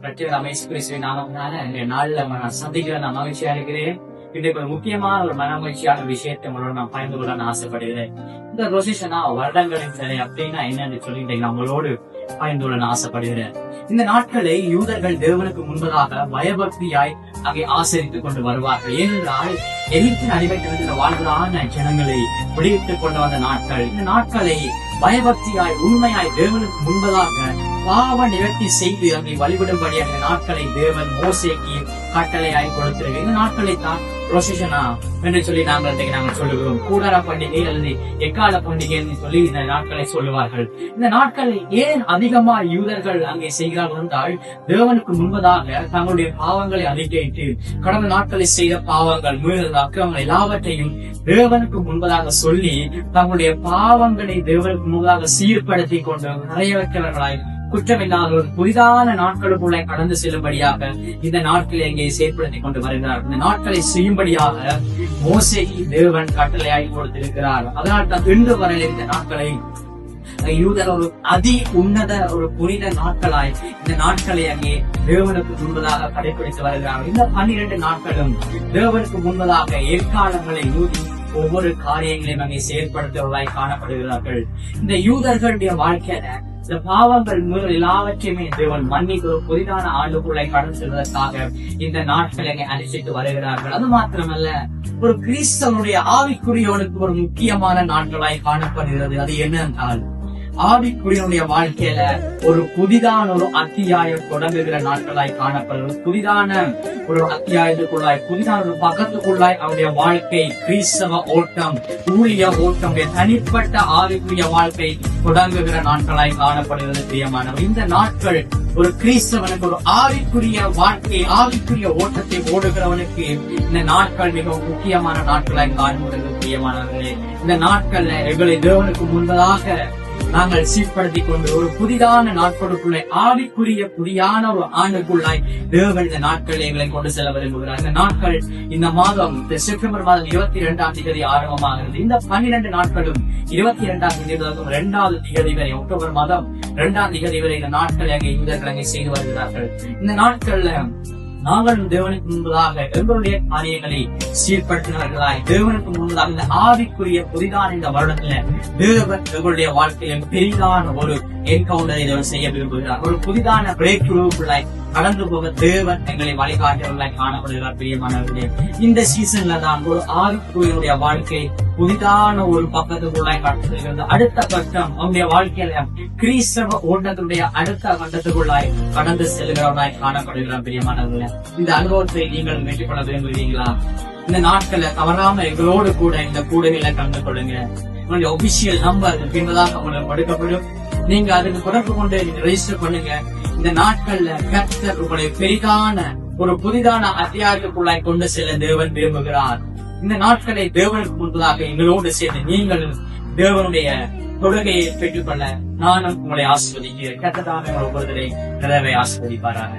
ரமேஷ் கிறிஸ்துவின் நாமத்தினால இந்த நாள்ல நான் சந்திக்கிற நான் மகிழ்ச்சியா இருக்கிறேன். இன்றைக்கு ஒரு முக்கியமான ஒரு மனமகிழ்ச்சியான விஷயத்தை உங்களோட நான் பகிர்ந்து கொள்ள நான் ஆசைப்படுகிறேன். இந்த ரொசேஷனா வருடங்களின் சிலை அப்படின்னா என்னன்னு சொல்லி இன்றைக்கு நம்மளோடு பகிர்ந்து கொள்ள நான் ஆசைப்படுகிறேன். இந்த நாட்களை யூதர்கள் தேவனுக்கு முன்பதாக பயபக்தியாய் அங்கே ஆசரித்துக் கொண்டு வருவார்கள். ஏனென்றால் எகிப்தின் அடிமைத்தனத்தில் வாழ்வதான ஜனங்களை விடுவித்துக் கொண்டு வந்த நாட்கள். இந்த நாட்களை பயபக்தியாய் உண்மையாய் தேவனுக்கு முன்பதாக பாவ நிவர்த்தி செய்து அங்கே வழிபடும்படி அந்த நாட்களை தேவன் மோசேக்கு கட்டளையாய் கொடுத்திருக்கு. இந்த நாட்களை தான் ரொசேஷனா என்று சொல்லி நாங்கள் சொல்லுகிறோம். கூடார பண்டிகை அல்லது எக்கால பண்டிகை என்று சொல்லி இந்த நாட்களை சொல்லுவார்கள். இந்த நாட்களை ஏன் அதிகமா யூதர்கள் அங்கே செய்கிறார்கள் என்றால் தேவனுக்கு முன்பதாக தங்களுடைய பாவங்களை அறிக்கையிட்டு கடந்த நாட்களை செய்த பாவங்கள் மீறல் அக்கிரமங்கள் எல்லாவற்றையும் தேவனுக்கு முன்பதாக சொல்லி தங்களுடைய பாவங்களை தேவனுக்கு முன்பதாக சீர்படுத்தி கொண்டு நிறைவேற்றவர்களாய் குற்றமில்லாத ஒரு புதிதான நாட்களுக்குள்ளே கடந்து செல்லும்படியாக இந்த நாட்களை அங்கே செயற்படுத்திக் கொண்டு வருகிறார். இந்த நாட்களை செய்யும்படியாக மோசேக்கு தேவன் கட்டளையாகி கொடுத்திருக்கிறார். அதனால் தான் இன்று வரை இந்த நாட்களை யூதர் ஒரு அதி உன்னத ஒரு புனித நாட்களாய் இந்த நாட்களை அங்கே தேவனுக்கு முன்பதாக கடைபிடித்து வருகிறார்கள். இந்த 12 நாட்களும் தேவனுக்கு முன்பதாக எக்காலங்களை ஊதி ஒவ்வொரு காரியங்களையும் அங்கே செயல்படுத்துவதாய் காணப்படுகிறார்கள். இந்த யூதர்களுடைய வாழ்க்கையில இந்த பாவங்கள் முதல் எல்லாவற்றையுமே தேவன் மன்னிக்கு ஒரு புதிதான ஆண்டுக்குள்ளே கடந்து செல்வதற்காக இந்த நாட்களை அங்கே அனுஷ்டித்து வருகிறார்கள். அது மாத்திரமல்ல, ஒரு கிறிஸ்தவனுடைய ஆவிக்குரியவனுக்கு ஒரு முக்கியமான நாட்களாய் காணப்படுகிறது. அது என்னென்றால் ஆவிக்குரியனுடைய வாழ்க்கையில ஒரு புதிதான ஒரு அத்தியாயம் தொடங்குகிற நாட்களாய் காணப்படுகிறது. புதிதான ஒரு அத்தியாயத்துக்குள்ளாய் புதிதான ஒரு பக்கத்துக்குள்ளாய் அவருடைய வாழ்க்கை கிறிஸ்தவ ஓட்டம் ஊழிய ஓட்டம் தனிப்பட்ட ஆவிக்குரிய வாழ்க்கை தொடங்குகிற நாட்களாய் காணப்படுகிறது. பிரியமானவர், இந்த நாட்கள் ஒரு கிறிஸ்தவனுக்கு ஒரு ஆவிக்குரிய வாழ்க்கை ஆவிக்குரிய ஓட்டத்தை ஓடுகிறவனுக்கு இந்த நாட்கள் மிகவும் முக்கியமான நாட்களாய் காணப்படுகிறது. பிரியமானவர்களே, இந்த நாட்கள்ல எங்களை தேவனுக்கு முன்பதாக நாங்கள் சீர்படுத்திக் கொண்டு ஒரு புதிதான நாட்களுக்குள்ளே ஆவிக்குரிய புதியான ஒரு ஆண்டுக்குள்ளாய் தேவன் இந்த நாட்கள் எங்களை கொண்டு செல்ல விரும்புகிறார். இந்த நாட்கள் இந்த மாதம் செப்டம்பர் மாதம் 22ஆம் தேதி ஆரம்பமாகிறது. இந்த 12 நாட்களும் 22ஆம் தேதி 2வது தேதி வரை அக்டோபர் மாதம் 2ஆம் தேதி வரை இந்த நாட்களை அங்கே யூதர்கள் அங்கே செய்து வருகிறார்கள். இந்த நாட்கள்ல நாங்கள் தேவனுக்கு முன்பதாக எங்களுடைய காரியங்களை சீர்படுத்தினவர்களாய் தேவனுக்கு முன்பதாக இந்த ஆவிக்குரிய புதிதான இந்த வருடத்துல தேவன் எங்களுடைய வாழ்க்கையில் பெரிதான ஒரு என்கவுண்டரை தேவன் செய்ய விரும்புகிறார். ஒரு புதிதான பிரேக் த்ரூக்குள்ளாய் கடந்து போக தேவன் எங்களை வழிகாட்டுவர்களாய் காணப்படுகிறார். பிரியமானவர்களே, இந்த சீசன்ல தான் ஒரு ஆவிக்குரிய வாழ்க்கை புதிதான ஒரு பக்கத்துக்குள்ளாய் கடந்து செல்கிறது. அடுத்த கட்டம் அவனுடைய வாழ்க்கையில கிறிஸ்தவ ஓட்டத்துடைய அடுத்த கட்டத்துக்குள்ளாய் கடந்து செல்கிறவனாய் காணப்படுகிறார். பிரியமானவர்களே, இந்த அனுபவத்தை நீங்கள் மேற்கொள்ள விரும்புகிறீங்களா? இந்த நாட்களை தவறாம எங்களோடு கூட இந்த கூடுதலை கலந்து கொள்ளுங்க. உங்களுடைய ஒபிஷியல் நம்பர் பின்பதாக உங்களுக்கு கொடுக்கப்படும். நீங்க அதுக்கு தொடர்பு கொண்டு நீங்க ரெஜிஸ்டர் பண்ணுங்க. இந்த நாட்கள்ல கர்த்தர் உங்களுடைய பெரிதான ஒரு புதிதான அத்தியாயத்துக்குள்ளாய் கொண்டு செல்ல தேவன் விரும்புகிறார். இந்த நாட்களை தேவனுக்கு முன்பதாக எங்களோடு சேர்ந்து நீங்கள் தேவனுடைய தொழுகையை பெற்றுக் கொள்ள நானும் உங்களை ஆஸ்வதிக்கிறேன். கர்த்தர் தாமே ஒவ்வொருவரை நிறைவே ஆஸ்வதிப்பாராக.